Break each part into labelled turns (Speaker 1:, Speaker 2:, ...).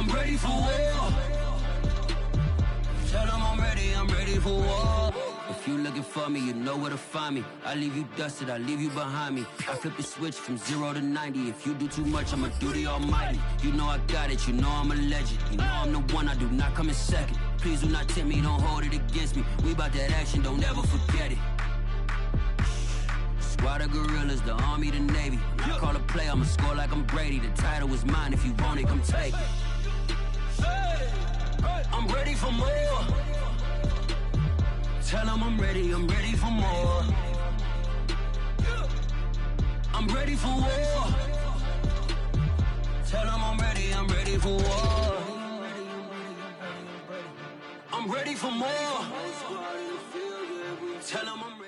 Speaker 1: I'm ready for war. Tell them I'm ready for war. If you looking for me, you know where to find me. I leave you dusted, I leave you behind me. I flip the switch from 0 to 90. If you do too much, I'ma do the almighty. You know I got it, you know I'm a legend. You know I'm the one, I do not come in second. Please do not tempt me, don't hold it against me. We bout that action, don't ever forget it. Squad of gorillas, the army, the navy. When I call a play, I'ma score like I'm Brady. The title is mine, if you want it, come take it. I'm ready for more. Tell them I'm ready for more. I'm ready for war. Tell them I'm ready for war. I'm ready for more. Tell them I'm ready.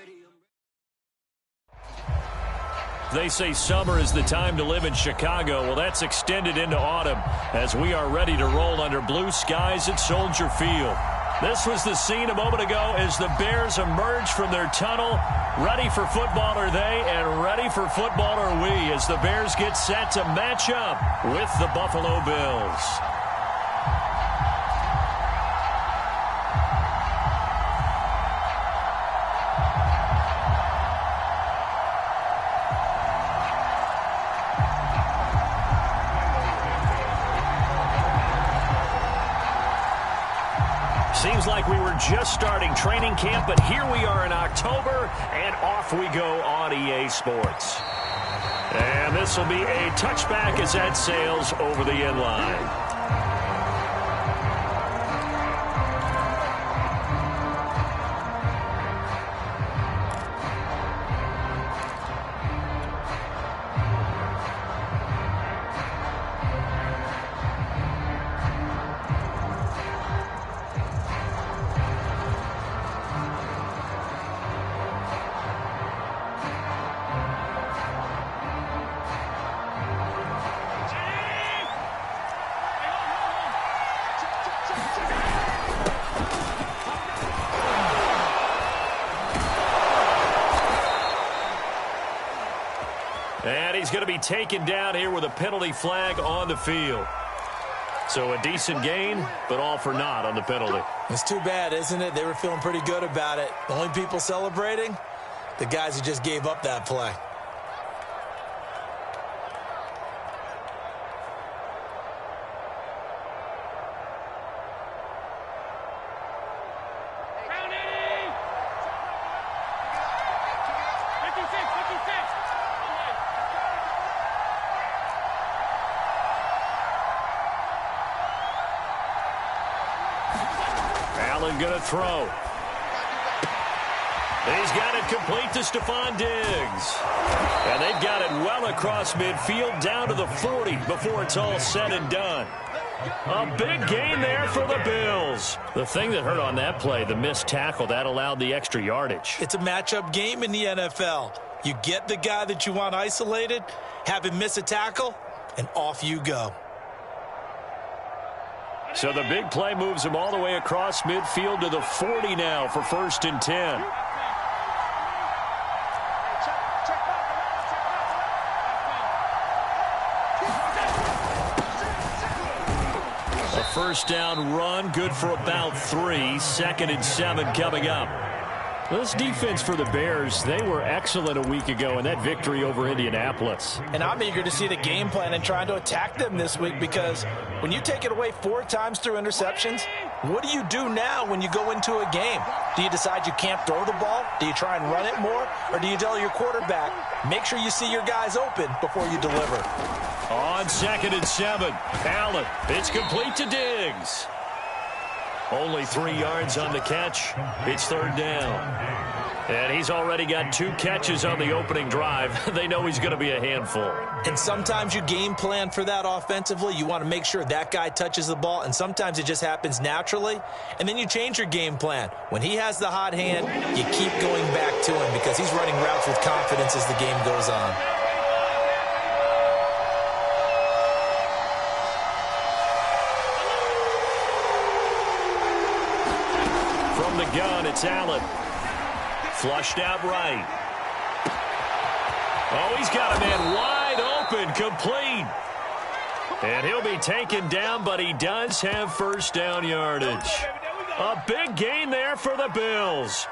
Speaker 2: They say summer is the time to live in Chicago. Well, that's extended into autumn as we are ready to roll under blue skies at Soldier Field. This was the scene a moment ago as the Bears emerged from their tunnel. Ready for football are they, and ready for football are we as the Bears get set to match up with the Buffalo Bills. Seems like we were just starting training camp, but here we are in October, and off we go on EA Sports. And this will be a touchback as that sails over the end line. And he's going to be taken down here with a penalty flag on the field. So a decent gain, but all for naught on the penalty.
Speaker 3: It's too bad, isn't it? They were feeling pretty good about it. The only people celebrating, the guys who just gave up that play.
Speaker 2: Allen going to throw. He's got it complete to Stephon Diggs. And they've got it well across midfield down to the 40 before it's all said and done. A big gain there for the Bills. The thing that hurt on that play, the missed tackle, that allowed the extra yardage.
Speaker 3: It's a matchup game in the NFL. You get the guy that you want isolated, have him miss a tackle, and off you go.
Speaker 2: So the big play moves him all the way across midfield to the 40 now for 1st and 10. A first down run, good for about 3. 2nd and 7 coming up. This defense for the Bears, they were excellent a week ago in that victory over Indianapolis.
Speaker 3: And I'm eager to see the game plan and trying to attack them this week, because when you take it away 4 times through interceptions, what do you do now when you go into a game? Do you decide you can't throw the ball? Do you try and run it more? Or do you tell your quarterback, make sure you see your guys open before you deliver?
Speaker 2: On 2nd and 7, Allen, it's complete to Diggs. Only 3 yards on the catch. It's 3rd down. And he's already got 2 catches on the opening drive. They know he's going to be a handful.
Speaker 3: And sometimes you game plan for that offensively. You want to make sure that guy touches the ball, and sometimes it just happens naturally. And then you change your game plan. When he has the hot hand, you keep going back to him because he's running routes with confidence as the game goes on.
Speaker 2: From the gun, it's Allen. Flushed out right. Oh, he's got a man wide open, complete. And he'll be taken down, but he does have first down yardage. A big gain there for the Bills.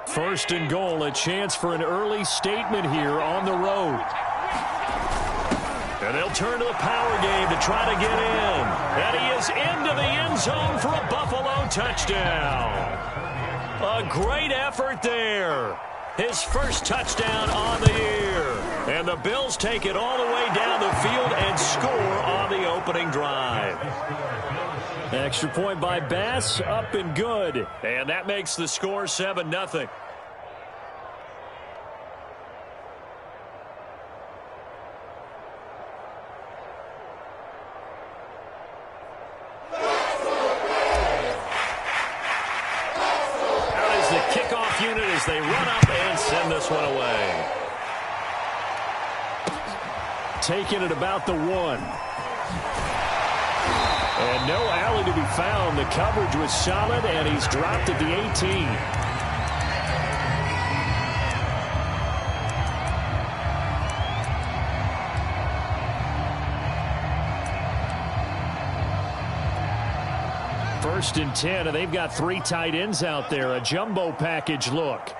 Speaker 2: First and goal, a chance for an early statement here on the road. And they'll turn to the power game to try to get in. And he is into the end zone for a Buffalo touchdown. A great effort there. His first touchdown on the year. And the Bills take it all the way down the field and score on the opening drive. Extra point by Bass, up and good. And that makes the score 7-0. As they run up and send this one away. Taking it about the 1. And no alley to be found. The coverage was solid, and he's dropped at the 18. First and 10, and they've got 3 tight ends out there. A jumbo package look.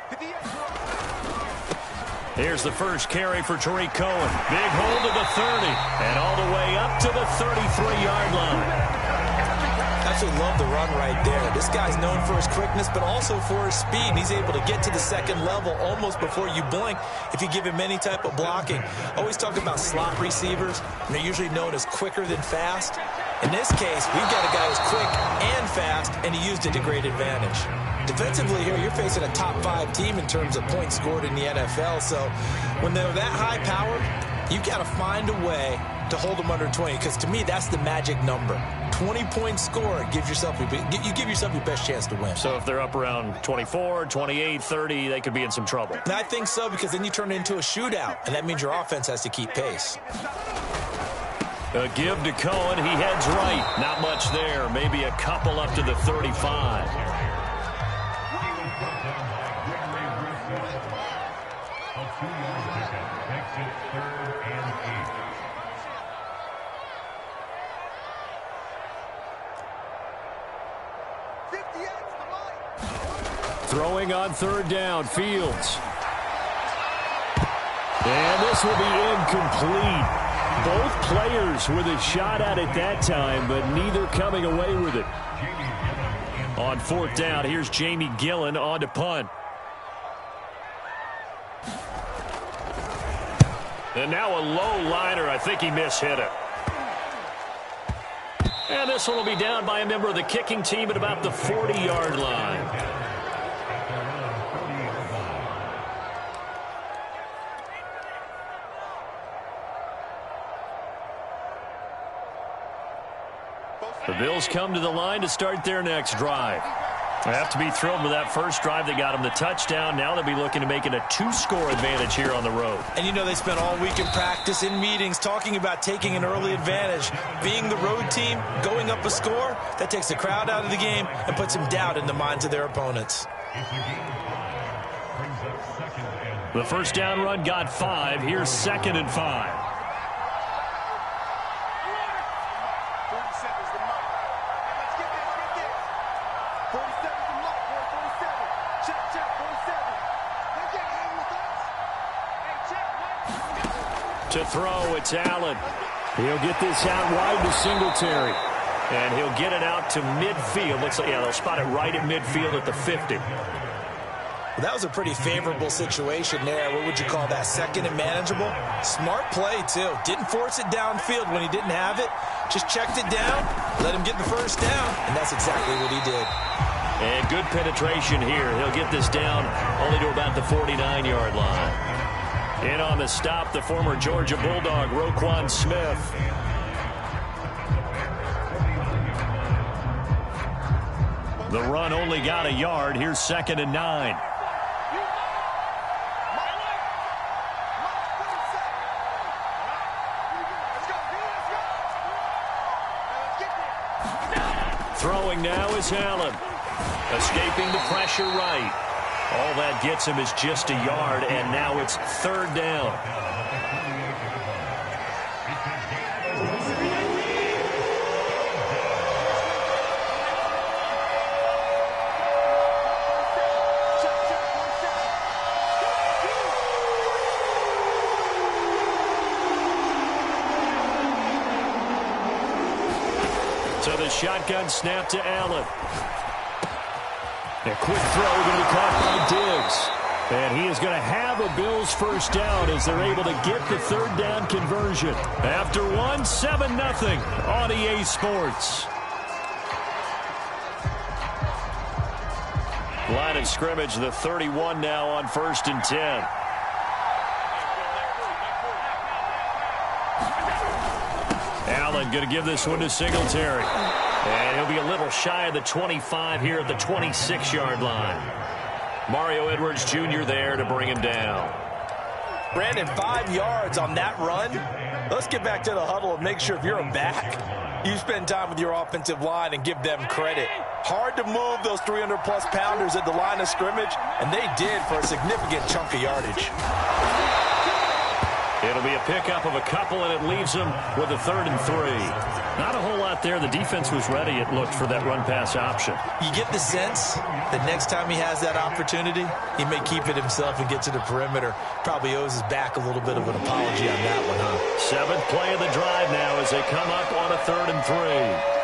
Speaker 2: Here's the first carry for Tariq Cohen. Big hold to the 30, and all the way up to the 33-yard line.
Speaker 3: Absolutely love the run right there. This guy's known for his quickness, but also for his speed. He's able to get to the second level almost before you blink if you give him any type of blocking. Always talk about slot receivers, and they're usually known as quicker than fast. In this case, we've got a guy who's quick and fast, and he used it to great advantage. Defensively here, you're facing a top 5 team in terms of points scored in the NFL, so when they're that high-powered, you've got to find a way to hold them under 20, because to me, that's the magic number. 20-point score, you give yourself your best chance to win.
Speaker 2: So if they're up around 24, 28, 30, they could be in some trouble.
Speaker 3: And I think so, because then you turn it into a shootout, and that means your offense has to keep pace.
Speaker 2: A give to Cohen. He heads right. Not much there. Maybe a couple up to the 35. Throwing on third down, Fields. And this will be incomplete. Both players with a shot at it that time, but neither coming away with it. On fourth down, here's Jamie Gillen on to punt. And now a low liner. I think he mishit it. And this one will be down by a member of the kicking team at about the 40-yard line. The Bills come to the line to start their next drive. They have to be thrilled with that first drive. They got them the touchdown. Now they'll be looking to make it a 2-score advantage here on the road.
Speaker 3: And you know they spent all week in practice, in meetings, talking about taking an early advantage. Being the road team, going up a score, that takes the crowd out of the game and puts some doubt in the minds of their opponents.
Speaker 2: The first down run got 5. Here's 2nd and 5. To throw, it's Allen. He'll get this out wide to Singletary. And he'll get it out to midfield. Looks like, yeah, they'll spot it right at midfield at the 50.
Speaker 3: Well, that was a pretty favorable situation there. What would you call that? Second and manageable? Smart play, too. Didn't force it downfield when he didn't have it. Just checked it down, let him get the first down, and that's exactly what he did.
Speaker 2: And good penetration here. He'll get this down only to about the 49-yard line. In on the stop, the former Georgia Bulldog, Roquan Smith. The run only got a yard. Here's 2nd and 9. Throwing now is Allen. Escaping the pressure right. All that gets him is just a yard, and now it's third down. So the shotgun snap to Allen. A quick throw going to be caught by Diggs. And he is going to have a Bills first down as they're able to get the third down conversion. After one, 7-0 on EA Sports. Line of scrimmage, the 31 now on 1st and 10. Allen going to give this one to Singletary. And he'll be a little shy of the 25 here at the 26-yard line. Mario Edwards Jr. there to bring him down.
Speaker 3: Brandon, 5 yards on that run. Let's get back to the huddle and make sure if you're a back, you spend time with your offensive line and give them credit. Hard to move those 300-plus pounders at the line of scrimmage, and they did for a significant chunk of yardage.
Speaker 2: It'll be a pickup of a couple, and it leaves them with a 3rd and 3. Not a whole lot there. The defense was ready, it looked, for that run-pass option. You
Speaker 3: get the sense that next time he has that opportunity, he may keep it himself and get to the perimeter. Probably owes his back a little bit of an apology on that one, huh?
Speaker 2: 7th play of the drive now as they come up on a 3rd and 3.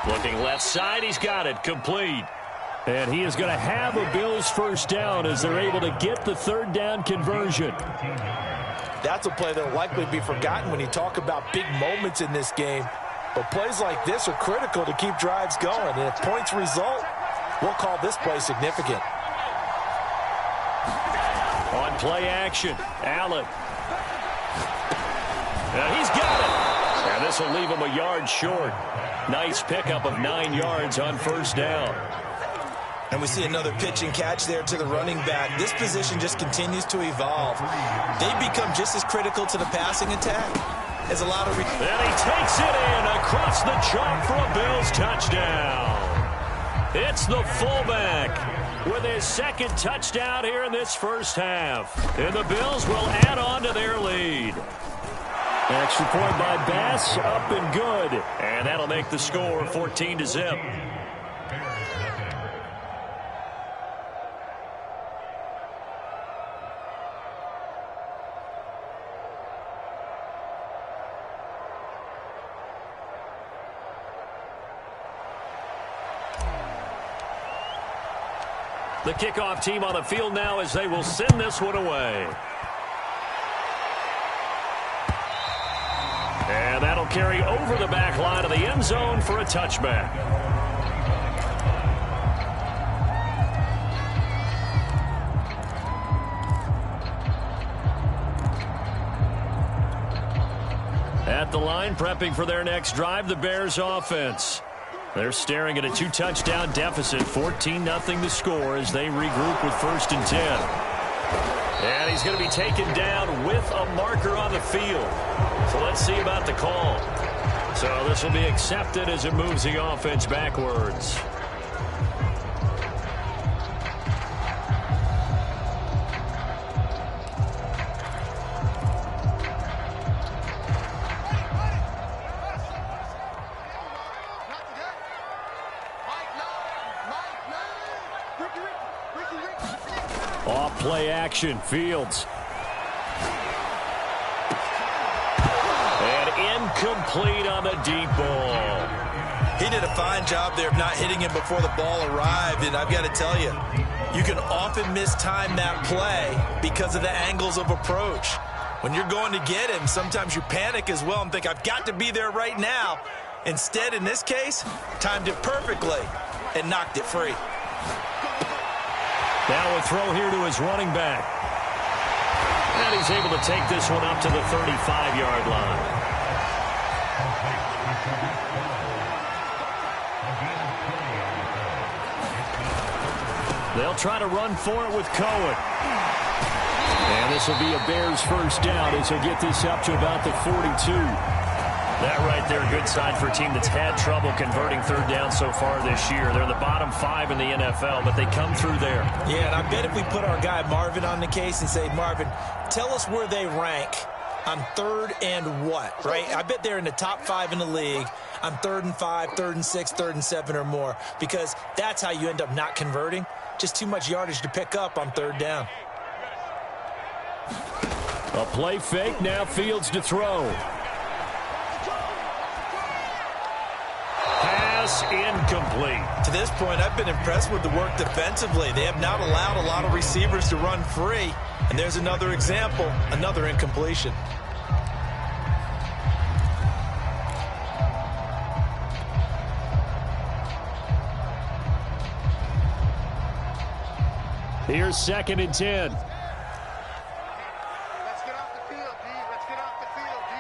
Speaker 2: Looking left side, he's got it, complete. And he is going to have a Bills first down as they're able to get the 3rd down conversion.
Speaker 3: That's a play that will likely be forgotten when you talk about big moments in this game. But plays like this are critical to keep drives going. And if points result, we'll call this play significant.
Speaker 2: On play action, Allen. And he's got it. And this will leave him a yard short. Nice pickup of 9 yards on first down.
Speaker 3: And we see another pitch and catch there to the running back. This position just continues to evolve. They become just as critical to the passing attack as a lot of...
Speaker 2: And he takes it in across the chalk for a Bills touchdown. It's the fullback with his 2nd touchdown here in this first half. And the Bills will add on to their lead. Extra point by Bass, up and good. And that'll make the score 14-0. The kickoff team on the field now as they will send this one away. And that'll carry over the back line of the end zone for a touchback. At the line, prepping for their next drive, the Bears offense. They're staring at a 2-touchdown deficit, 14-0 the score as they regroup with 1st and 10. And he's going to be taken down with a marker on the field. So let's see about the call. So this will be accepted as it moves the offense backwards. Off play action, Fields. And incomplete on the deep ball.
Speaker 3: He did a fine job there of not hitting him before the ball arrived, and I've got to tell you, you can often mistime that play because of the angles of approach. When you're going to get him, sometimes you panic as well and think, I've got to be there right now. Instead, in this case, timed it perfectly and knocked it free.
Speaker 2: Now a throw here to his running back. And he's able to take this one up to the 35-yard line. They'll try to run for it with Cohen. And this will be a Bears first down as he'll get this up to about the 42. That right there, good sign for a team that's had trouble converting third down so far this year. They're in the bottom 5 in the NFL, but they come through there.
Speaker 3: Yeah, and I bet if we put our guy Marvin on the case and say, Marvin, tell us where they rank on 3rd and what, right? I bet they're in the top 5 in the league on 3rd and 5, 3rd and 6, 3rd and 7 or more, because that's how you end up not converting. Just too much yardage to pick up on 3rd down.
Speaker 2: A play fake, now Fields to throw. Pass incomplete.
Speaker 3: To this point, I've been impressed with the work defensively. They have not allowed a lot of receivers to run free. And there's another example, another incompletion.
Speaker 2: Here's 2nd and 10.
Speaker 4: Let's get off the field, D. Let's get off the field, D.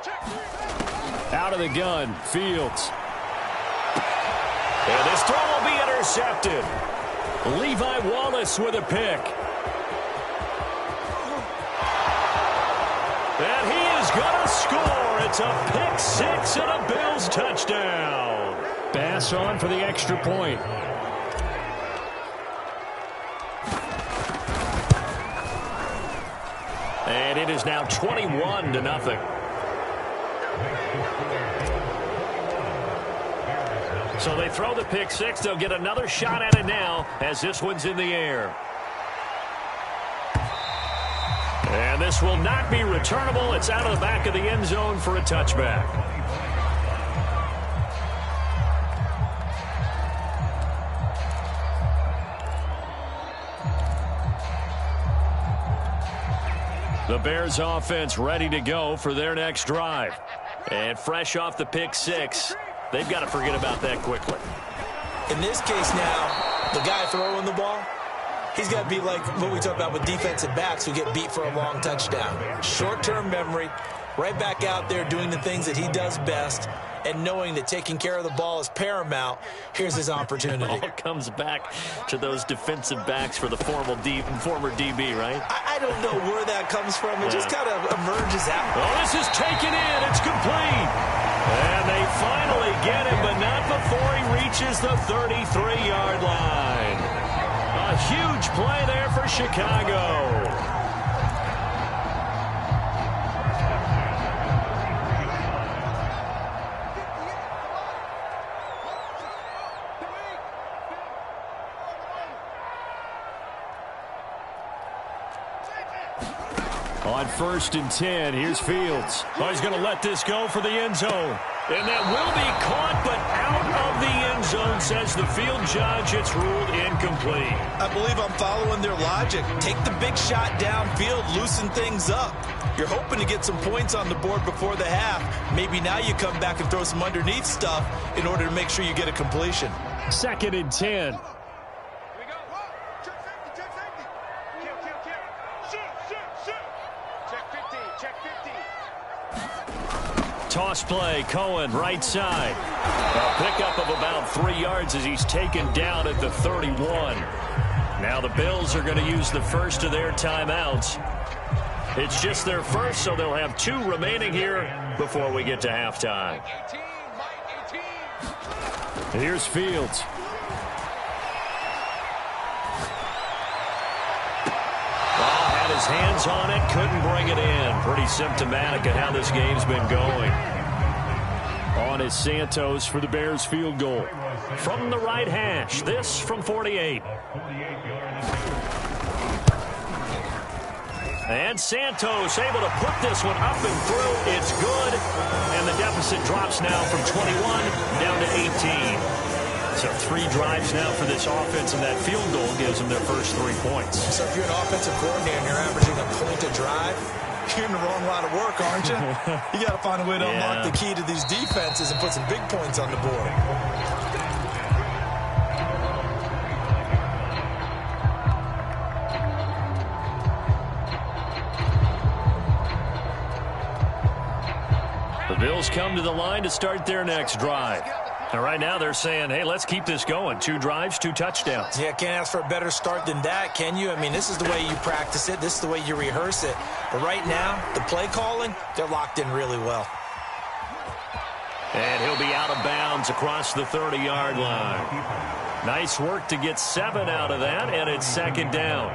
Speaker 4: Check.
Speaker 2: Out of the gun, Fields. And this throw will be intercepted. Levi Wallace with a pick. And he is going to score. It's a pick 6 and a Bills touchdown. Bass on for the extra point. And it is now 21-0. So they throw the pick 6. They'll get another shot at it now as this one's in the air. And this will not be returnable. It's out of the back of the end zone for a touchback. The Bears offense ready to go for their next drive. And fresh off the pick 6, they've got to forget about that quickly.
Speaker 3: In this case now, the guy throwing the ball, he's got to be like what we talk about with defensive backs who get beat for a long touchdown. Short-term memory, right back out there doing the things that he does best, and knowing that taking care of the ball is paramount. Here's his opportunity.
Speaker 2: It all comes back to those defensive backs for the former DB, right?
Speaker 3: I don't know where that comes from. It just kind of emerges out.
Speaker 2: Oh, this is taken in. It's complete. And they finally get him, but not before he reaches the 33-yard line. A huge play there for Chicago. On 1st and 10, here's Fields. Oh, he's going to let this go for the end zone. And that will be caught, but out of the end zone, says the field judge. It's ruled incomplete.
Speaker 3: I believe I'm following their logic. Take the big shot downfield, loosen things up. You're hoping to get some points on the board before the half. Maybe now you come back and throw some underneath stuff in order to make sure you get a completion.
Speaker 2: 2nd and 10. Toss play, Cohen, right side. A pickup of about 3 yards as he's taken down at the 31. Now the Bills are going to use the first of their timeouts. It's just their first, so they'll have 2 remaining here before we get to halftime. Here's Fields. Had his hands on it, couldn't bring it in. Pretty symptomatic of how this game's been going. On is Santos for the Bears field goal. From the right hash, this from 48. And Santos able to put this one up and through. It's good. And the deficit drops now from 21 down to 18. So 3 drives now for this offense, and that field goal gives them their first 3 points.
Speaker 3: So if you're an offensive coordinator and you're averaging a point a drive, you're in the wrong line of work, aren't you? You got to find a way to unlock the key to these defenses and put some big points on the board.
Speaker 2: The Bills come to the line to start their next drive. And right now they're saying, hey, let's keep this going. 2 drives, 2 touchdowns.
Speaker 3: Yeah, can't ask for a better start than that, can you? I mean, this is the way you practice it. This is the way you rehearse it. But right now, the play calling, they're locked in really well.
Speaker 2: And he'll be out of bounds across the 30-yard line. Nice work to get 7 out of that, and it's 2nd down.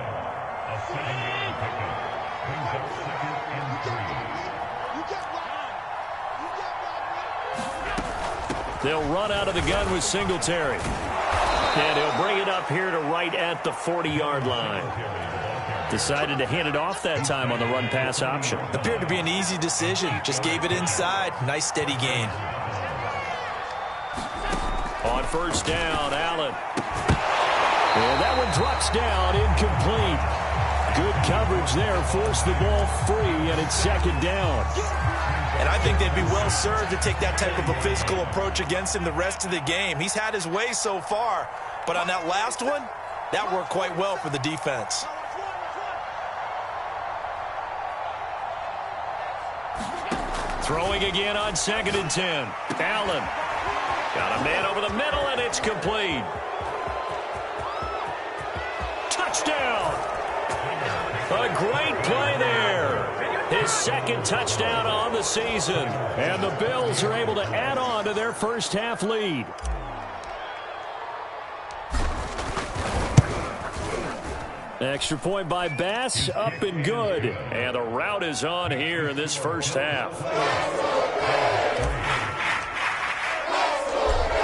Speaker 2: They'll run out of the gun with Singletary. And he'll bring it up here to right at the 40-yard line. Decided to hand it off that time on the run-pass option.
Speaker 3: Appeared to be an easy decision. Just gave it inside. Nice steady gain.
Speaker 2: On 1st down, Allen. And that one drops down, incomplete. Good coverage there. Forced the ball free, and it's 2nd down.
Speaker 3: And I think they'd be well served to take that type of a physical approach against him the rest of the game. He's had his way so far, but on that last one, that worked quite well for the defense.
Speaker 2: Throwing again on 2nd and 10. Allen got a man over the middle, and it's complete. Touchdown! A great play there. His 2nd touchdown on the season. And the Bills are able to add on to their first-half lead. Extra point by Bass, up and good. And the route is on here in this first half.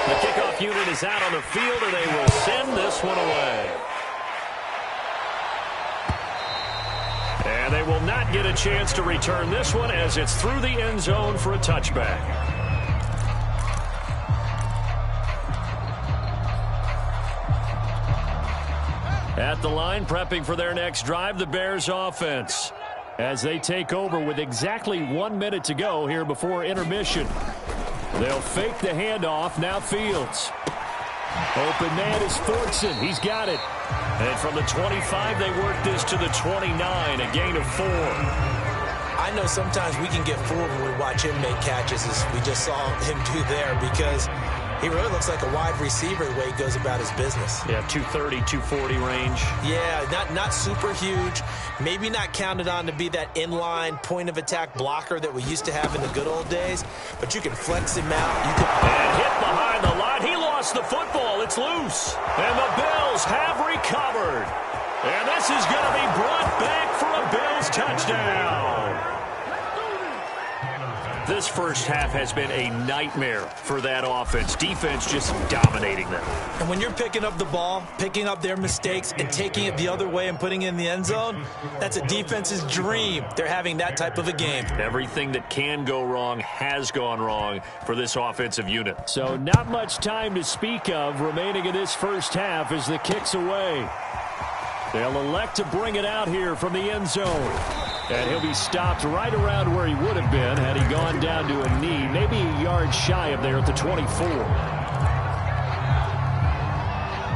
Speaker 2: The kickoff unit is out on the field, and they will send this one away. And they will not get a chance to return this one as it's through the end zone for a touchback. At the line, prepping for their next drive, the Bears offense. As they take over with exactly 1 minute to go here before intermission. They'll fake the handoff, now Fields. Open man is Fortson. He's got it. And from the 25, they work this to the 29, a gain of 4.
Speaker 3: I know sometimes we can get fooled when we watch him make catches, as we just saw him do there, because he really looks like a wide receiver the way he goes about his business.
Speaker 2: Yeah, 230, 240 range.
Speaker 3: Yeah, not super huge. Maybe not counted on to be that inline point-of-attack blocker that we used to have in the good old days, but you can flex him out.
Speaker 2: And hit behind the line. He lost the football. It's loose. And the Bills have recovered. And this is going to be brought back for a Bills touchdown. This first half has been a nightmare for that offense. Defense just dominating them.
Speaker 3: And when you're picking up the ball, picking up their mistakes, and taking it the other way and putting it in the end zone, that's a defense's dream. They're having that type of a game.
Speaker 2: Everything that can go wrong has gone wrong for this offensive unit. So not much time to speak of remaining in this first half as the kick's away. They'll elect to bring it out here from the end zone. And he'll be stopped right around where he would have been had he gone down to a knee, maybe a yard shy of there at the 24.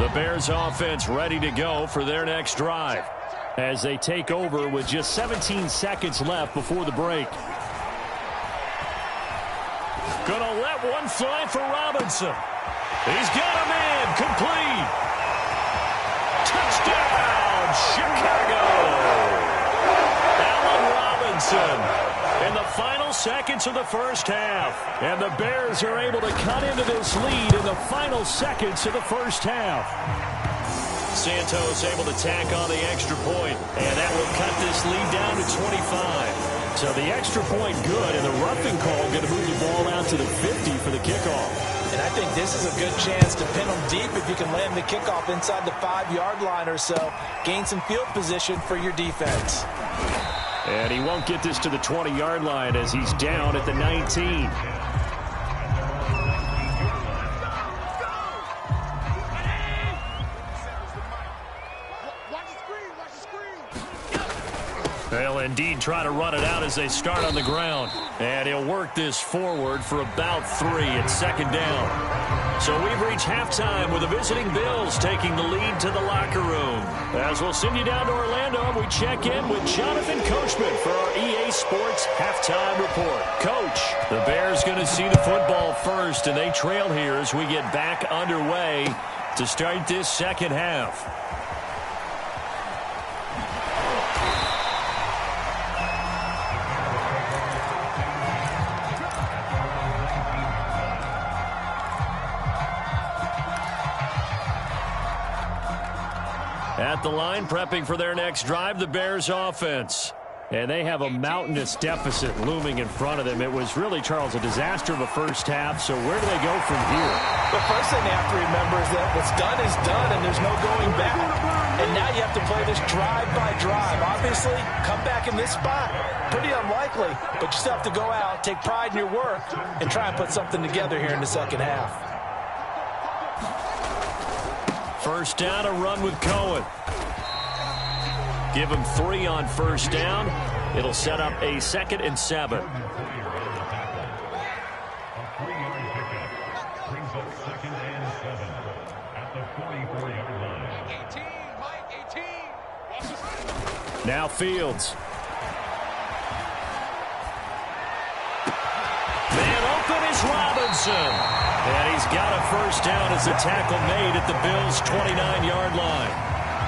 Speaker 2: The Bears offense ready to go for their next drive as they take over with just 17 seconds left before the break. Gonna let one fly for Robinson. He's got him in, complete. Touchdown, Chicago. In the final seconds of the first half. And the Bears are able to cut into this lead in the final seconds of the first half. Santos able to tack on the extra point, and that will cut this lead down to 25. So the extra point good, and the roughing call going to move the ball out to the 50 for the kickoff.
Speaker 3: And I think this is a good chance to pin them deep if you can land the kickoff inside the 5-yard line or so. Gain some field position for your defense.
Speaker 2: And he won't get this to the 20-yard line as he's down at the 19. They'll indeed try to run it out as they start on the ground. And he'll work this forward for about 3 at second down. So we've reached halftime with the visiting Bills taking the lead to the locker room. As we'll send you down to Orlando, we check in with Jonathan Coachman for our EA Sports Halftime Report. Coach, the Bears going to see the football first, and they trail here as we get back underway to start this second half. At the line, prepping for their next drive, the Bears offense. And they have a mountainous deficit looming in front of them. It was really, Charles, a disaster of a first half. So where do they go from here?
Speaker 3: The first thing they have to remember is that what's done is done, and there's no going back. And now you have to play this drive by drive. Obviously, come back in this spot. Pretty unlikely, but you still have to go out, take pride in your work, and try and put something together here in the second half.
Speaker 2: First down, a run with Cohen. Give him 3 on first down. It'll set up a 2nd and 7. Now Fields. Man open is Robinson. And he's got a first down as the tackle made at the Bills' 29-yard line.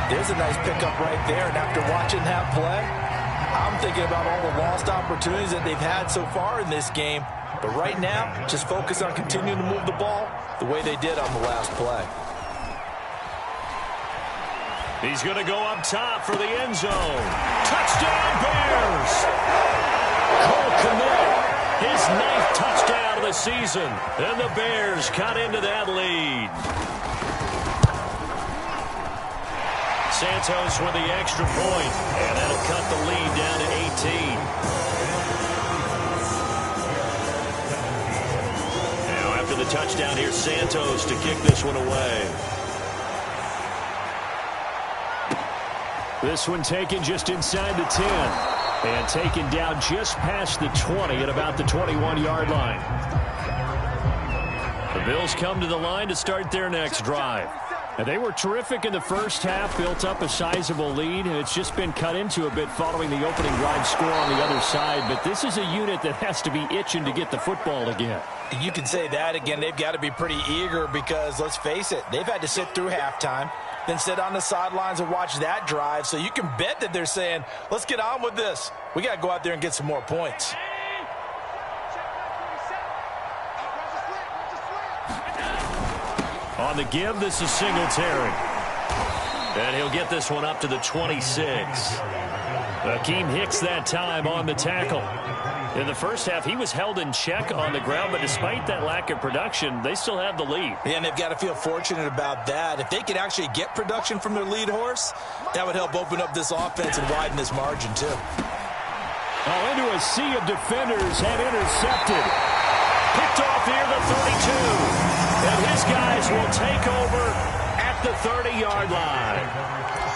Speaker 3: There's a nice pickup right there, and after watching that play, I'm thinking about all the lost opportunities that they've had so far in this game. But right now, just focus on continuing to move the ball the way they did on the last play.
Speaker 2: He's going to go up top for the end zone. Touchdown, Bears! Cole Kmet, his 9th touchdown of the season. And the Bears cut into that lead. Santos with the extra point, and that'll cut the lead down to 18. Now after the touchdown, here's Santos to kick this one away. This one taken just inside the 10, and taken down just past the 20 at about the 21-yard line. The Bills come to the line to start their next drive. And they were terrific in the first half, built up a sizable lead, and it's just been cut into a bit following the opening drive score on the other side. But this is a unit that has to be itching to get the football again.
Speaker 3: You can say that again. They've got to be pretty eager because, let's face it, they've had to sit through halftime, then sit on the sidelines and watch that drive. So you can bet that they're saying, let's get on with this. We got to go out there and get some more points.
Speaker 2: On the give, this is Singletary. And he'll get this one up to the 26. Akeem Hicks that time on the tackle. In the first half, he was held in check on the ground, but despite that lack of production, they still have the lead.
Speaker 3: Yeah, and they've got to feel fortunate about that. If they could actually get production from their lead horse, that would help open up this offense and widen this margin, too.
Speaker 2: Oh, into a sea of defenders and intercepted. Picked off here, the 32. And his guys will take over at the 30-yard line.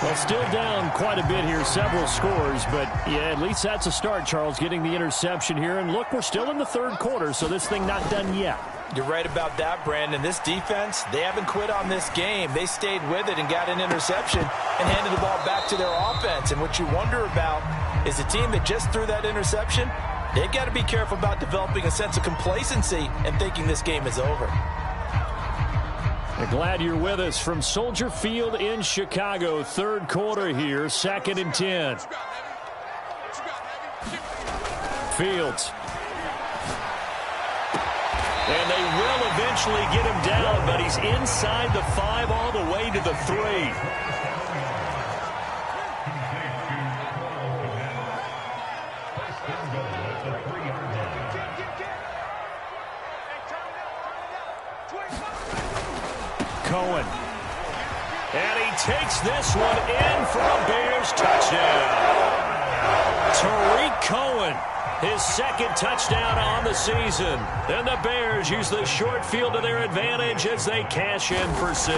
Speaker 2: Well, still down quite a bit here, several scores, but yeah, at least that's a start, Charles, getting the interception here. And look, we're still in the third quarter, so this thing not done yet.
Speaker 3: You're right about that, Brandon. This defense, they haven't quit on this game. They stayed with it and got an interception and handed the ball back to their offense. And what you wonder about is a team that just threw that interception, they've got to be careful about developing a sense of complacency and thinking this game is over.
Speaker 2: Glad you're with us from Soldier Field in Chicago. Third quarter here, 2nd and 10. Fields. And they will eventually get him down, but he's inside the 5 all the way to the 3. Cohen. And he takes this one in for a Bears touchdown. Tariq Cohen, his 2nd touchdown on the season. And the Bears use the short field to their advantage as they cash in for 6.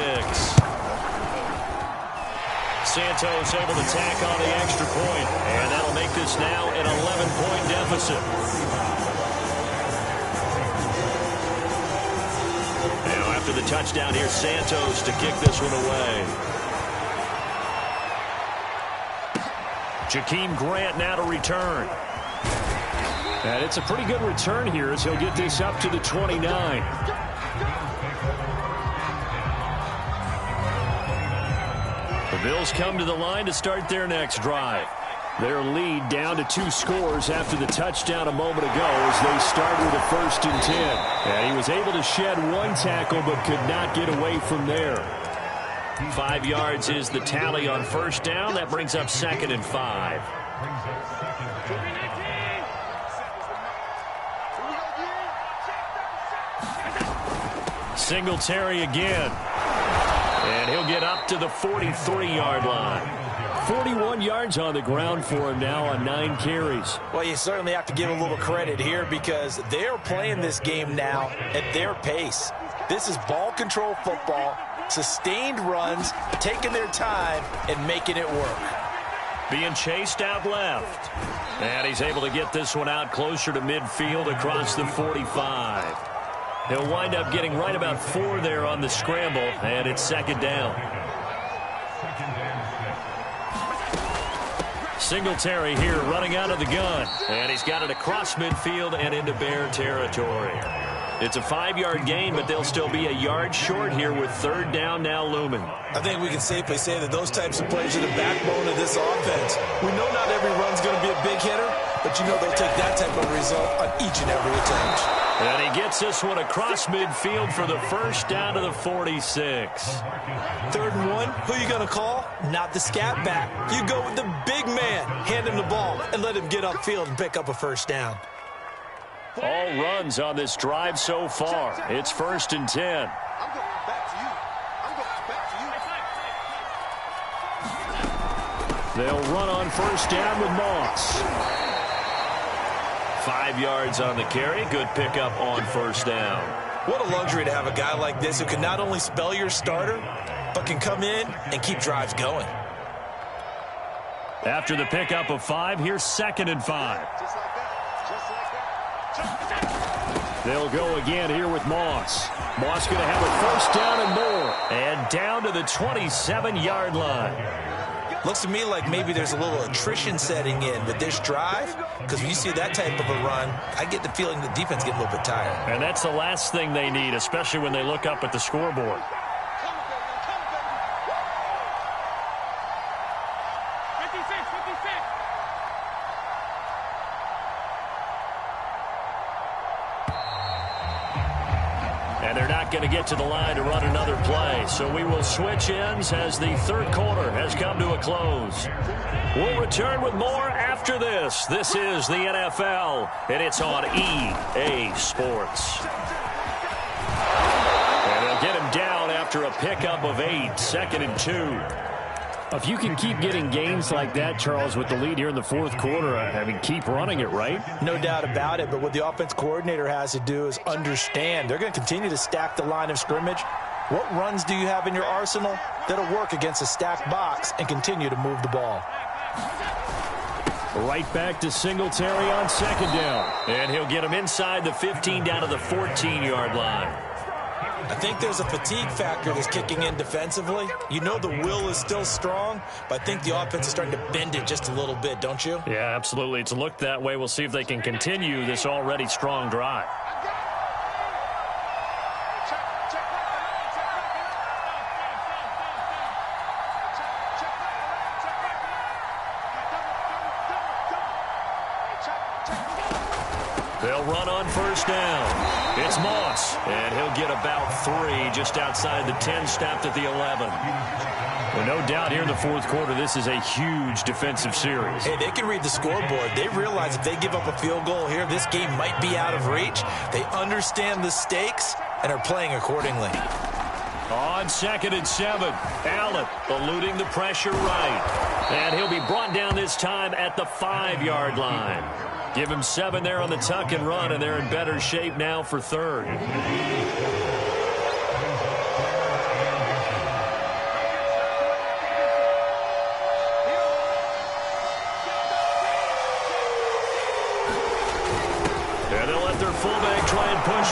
Speaker 2: Santos able to tack on the extra point, and that'll make this now an 11-point deficit. Now after the touchdown, here's Santos to kick this one away. Jakeem Grant now to return. And it's a pretty good return here as he'll get this up to the 29. The Bills come to the line to start their next drive. Their lead down to 2 scores after the touchdown a moment ago as they start with a 1st and 10. And he was able to shed 1 tackle but could not get away from there. 5 yards is the tally on 1st down. That brings up 2nd and 5. Singletary again. And he'll get up to the 43-yard line. 41 yards on the ground for him now on 9 carries.
Speaker 3: Well, you certainly have to give a little credit here because they're playing this game now at their pace. This is ball control football, sustained runs, taking their time, and making it work.
Speaker 2: Being chased out left. And he's able to get this one out closer to midfield across the 45. He'll wind up getting right about 4 there on the scramble, and it's 2nd down. Singletary here running out of the gun, and he's got it across midfield and into Bear territory. It's a 5-yard gain, but they'll still be a yard short here with 3rd down now looming.
Speaker 3: I think we can safely say that those types of plays are the backbone of this offense. We know not every run's going to be a big hitter, but you know they'll take that type of result on each and every attempt.
Speaker 2: And he gets this one across midfield for the 1st down to the 46.
Speaker 3: 3rd and 1, who are you going to call? Not the scat back. You go with the big man, hand him the ball, and let him get upfield and pick up a 1st down.
Speaker 2: All runs on this drive so far. It's 1st and 10.
Speaker 4: I'm going back to you. I'm going back to you.
Speaker 2: They'll run on 1st down with Moss. 5 yards on the carry. Good pickup on 1st down.
Speaker 3: What a luxury to have a guy like this who can not only spell your starter, but can come in and keep drives going.
Speaker 2: After the pickup of 5, here's 2nd and 5.
Speaker 4: Just like that. Just like that.
Speaker 2: They'll go again here with Moss. Moss going to have a 1st down and more. And down to the 27-yard line.
Speaker 3: Looks to me like maybe there's a little attrition setting in with this drive, because when you see that type of a run, I get the feeling the defense getting a little bit tired.
Speaker 2: And that's the last thing they need, especially when they look up at the scoreboard. And they're not going to get to the line to run another play. So we will switch ends as the 3rd quarter has come to a close. We'll return with more after this. This is the NFL, and it's on EA Sports. And they'll get him down after a pickup of 8, 2nd and 2. If you can keep getting gains like that, Charles, with the lead here in the 4th quarter, I mean, keep running it, right?
Speaker 3: No doubt about it, but what the offense coordinator has to do is understand. They're going to continue to stack the line of scrimmage. What runs do you have in your arsenal that'll work against a stacked box and continue to move the ball?
Speaker 2: Right back to Singletary on 2nd down. And he'll get him inside the 15 down to the 14-yard line.
Speaker 3: I think there's a fatigue factor that's kicking in defensively. You know the will is still strong, but I think the offense is starting to bend it just a little bit, don't you?
Speaker 2: Yeah, absolutely. It's looked that way. We'll see if they can continue this already strong drive. They'll run on 1st down. It's Moss, and he'll get about 3 just outside the 10, stopped at the 11. Well, no doubt here in the 4th quarter, this is a huge defensive series.
Speaker 3: Hey, they can read the scoreboard. They realize if they give up a field goal here, this game might be out of reach. They understand the stakes and are playing accordingly.
Speaker 2: On 2nd and 7, Allen eluding the pressure right. And he'll be brought down this time at the 5-yard line. Give him 7 there on the tuck and run, and they're in better shape now for 3rd.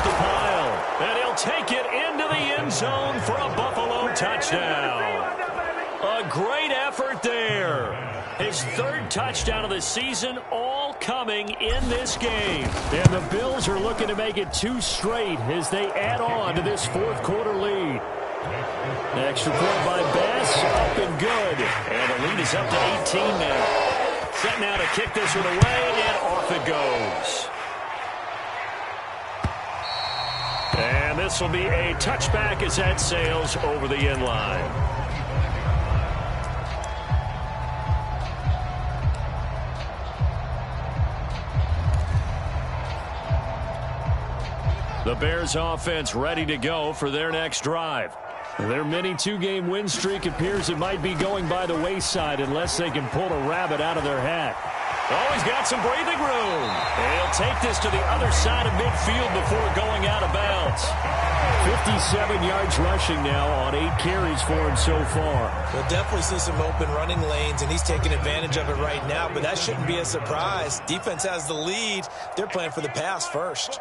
Speaker 2: the pile. And he'll take it into the end zone for a Buffalo touchdown. A great effort there. His third touchdown of the season, all coming in this game. And the Bills are looking to make it 2 straight as they add on to this fourth quarter lead. Extra point by Bass, up and good. And the lead is up to 18 now. Set now to kick this one away, and off it goes. And this will be a touchback as that sails over the end line. The Bears offense ready to go for their next drive. Their mini 2-game win streak appears it might be going by the wayside unless they can pull a rabbit out of their hat. Oh, he's got some breathing room. And he'll take this to the other side of midfield before going out of bounds. 57 yards rushing now on 8 carries for him so far.
Speaker 3: We'll definitely see some open running lanes, and he's taking advantage of it right now, but that shouldn't be a surprise. Defense has the lead. They're playing for the pass first.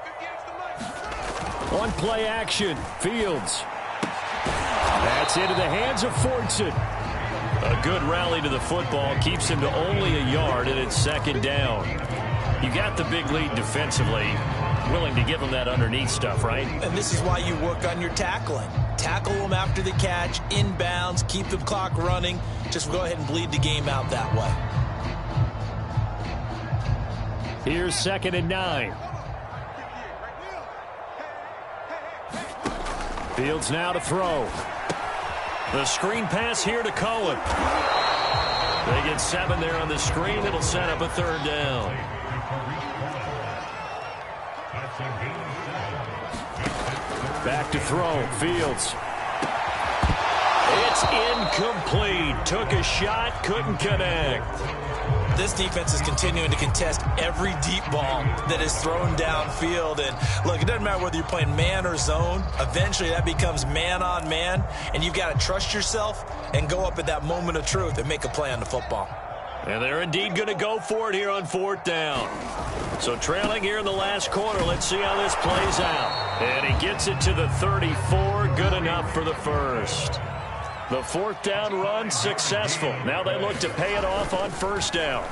Speaker 2: On play action, Fields. That's into the hands of Fortson. A good rally to the football keeps him to only a yard, and it's second down. You got the big lead defensively. Willing to give him that underneath stuff, right?
Speaker 3: And this is why you work on your tackling. Tackle them after the catch, inbounds, keep the clock running. Just go ahead and bleed the game out that way.
Speaker 2: Here's 2nd and 9. Fields now to throw. The screen pass here to Cohen. They get 7 there on the screen. It'll set up a 3rd down. Back to throw. Fields. It's incomplete. Took a shot, couldn't connect.
Speaker 3: This defense is continuing to contest every deep ball that is thrown downfield. And look, it doesn't matter whether you're playing man or zone. Eventually that becomes man on man, and you've got to trust yourself and go up at that moment of truth and make a play on the football.
Speaker 2: And they're indeed going to go for it here on 4th down. So trailing here in the last quarter, let's see how this plays out. And he gets it to the 34, good enough for the first. The 4th down run successful. Now they look to pay it off on 1st down.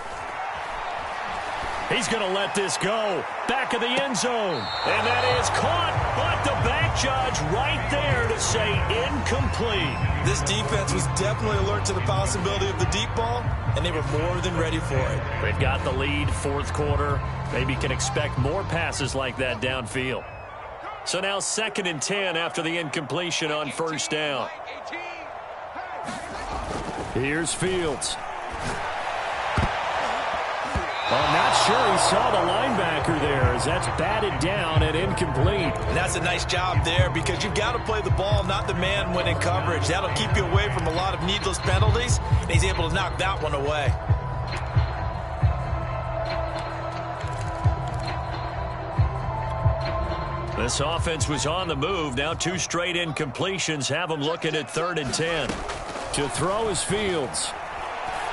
Speaker 2: He's going to let this go. Back of the end zone. And that is caught, but the back judge right there to say incomplete.
Speaker 3: This defense was definitely alert to the possibility of the deep ball, and they were more than ready for it.
Speaker 2: They've got the lead, 4th quarter. Maybe can expect more passes like that downfield. So now 2nd and 10 after the incompletion on 1st down. Here's Fields. I'm not sure he saw the linebacker there as that's batted down and incomplete.
Speaker 3: And that's a nice job there because you've got to play the ball, not the man when in coverage. That'll keep you away from a lot of needless penalties, and he's able to knock that one away.
Speaker 2: This offense was on the move. Now 2 straight incompletions have them looking at 3rd and 10. To throw is Fields.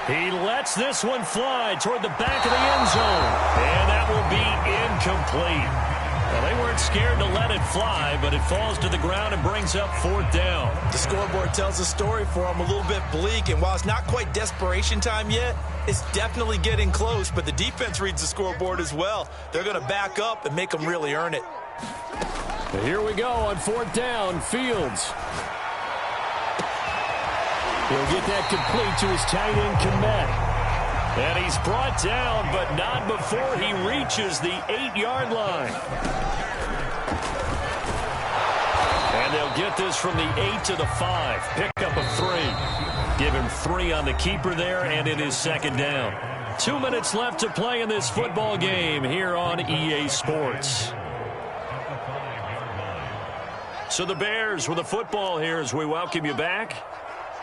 Speaker 2: He lets this one fly toward the back of the end zone. And that will be incomplete. Well, they weren't scared to let it fly, but it falls to the ground and brings up 4th down.
Speaker 3: The scoreboard tells a story for him, a little bit bleak, and while it's not quite desperation time yet, it's definitely getting close, but the defense reads the scoreboard as well. They're going to back up and make them really earn it.
Speaker 2: Here we go on 4th down. Fields. He'll get that complete to his tight end, Kmet. And he's brought down, but not before he reaches the 8-yard line. And they'll get this from the 8 to the 5. Pickup of 3. Give him 3 on the keeper there, and it is 2nd down. 2 minutes left to play in this football game here on EA Sports. So the Bears with the football here as we welcome you back.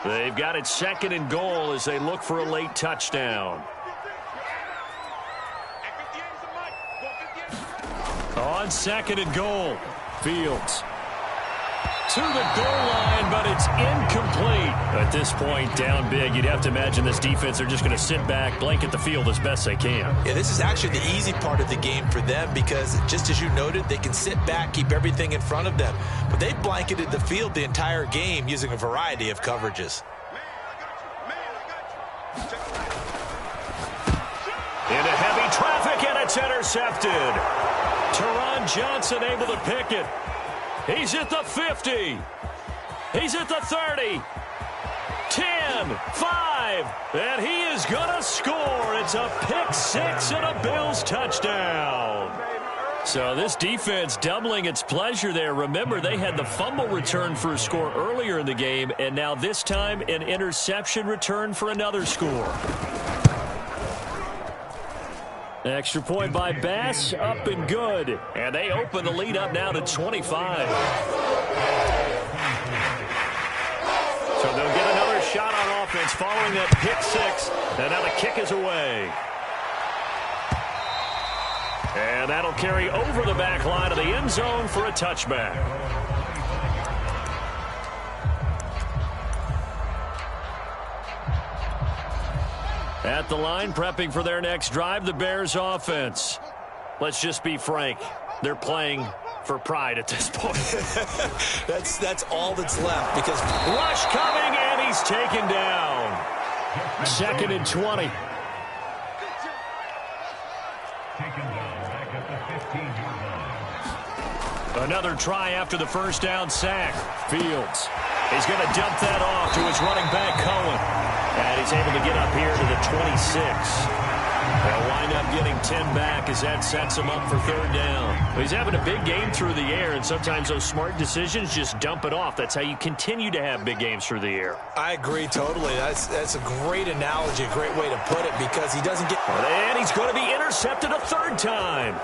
Speaker 2: They've got it 2nd and goal as they look for a late touchdown. On 2nd and goal, Fields. To the goal line, but it's incomplete. At this point, down big, you'd have to imagine this defense are just going to sit back, blanket the field as best they can.
Speaker 3: Yeah, this is actually the easy part of the game for them because, just as you noted, they can sit back, keep everything in front of them. But they blanketed the field the entire game using a variety of coverages.
Speaker 2: Into heavy traffic, and it's intercepted. Teron Johnson able to pick it. He's at the 50. He's at the 30. 10, 5, and he is going to score. It's a pick six and a Bills touchdown. So this defense doubling its pleasure there. Remember, they had the fumble return for a score earlier in the game, and now this time an interception return for another score. Extra point by Bass, up and good. And they open the lead up now to 25. So they'll get another shot on offense following that pick six. And now the kick is away. And that'll carry over the back line of the end zone for a touchback. At the line, prepping for their next drive, the Bears offense. Let's just be frank. They're playing for pride at this point.
Speaker 3: That's all that's left because
Speaker 2: rush coming, and he's taken down. 2nd and 20. Another try after the first down sack. Fields. He's going to dump that off to his running back, Cohen. And he's able to get up here to the 26. They'll wind up getting 10 back as that sets him up for 3rd down. He's having a big game through the air, and sometimes those smart decisions just dump it off. That's how you continue to have big games through the air.
Speaker 3: I agree totally. That's a great analogy, a great way to put it, because he doesn't get...
Speaker 2: And he's going to be intercepted a 3rd time.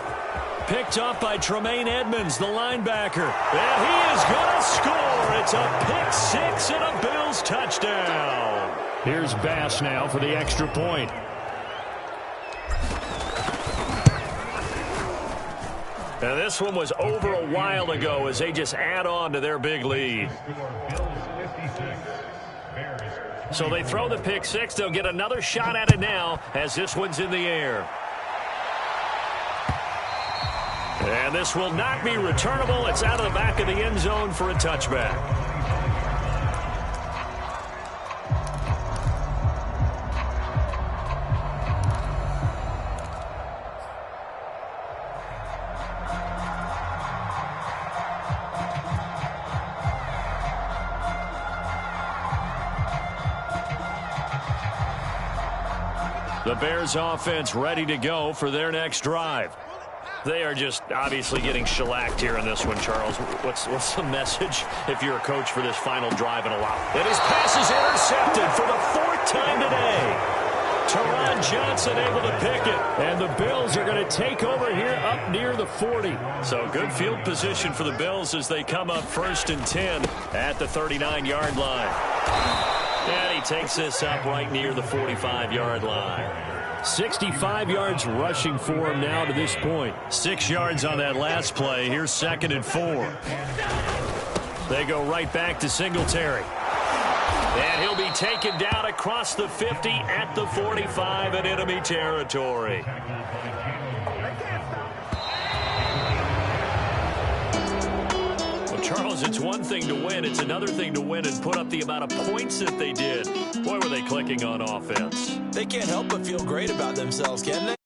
Speaker 2: Picked up by Tremaine Edmonds, the linebacker. And he is going to score. It's a pick six and a Bills touchdown. Here's Bass now for the extra point. Now this one was over a while ago as they just add on to their big lead. So they throw the pick six. They'll get another shot at it now as this one's in the air. And this will not be returnable. It's out of the back of the end zone for a touchback. The Bears offense ready to go for their next drive. They are just obviously getting shellacked here in this one, Charles. What's the message if you're a coach for this final drive and allow? And his pass is intercepted for the 4th time today. Teron Johnson able to pick it. And the Bills are going to take over here up near the 40. So good field position for the Bills as they come up 1st and 10 at the 39-yard line. And he takes this up right near the 45-yard line. 65 yards rushing for him now to this point. 6 yards on that last play. Here's 2nd and 4. They go right back to Singletary. And he'll be taken down across the 50 at the 45 in enemy territory. Well, Charles, it's one thing to win. It's another thing to win and put up the amount of points that they did. Boy, were they clicking on offense.
Speaker 3: They can't help but feel great about themselves, can they?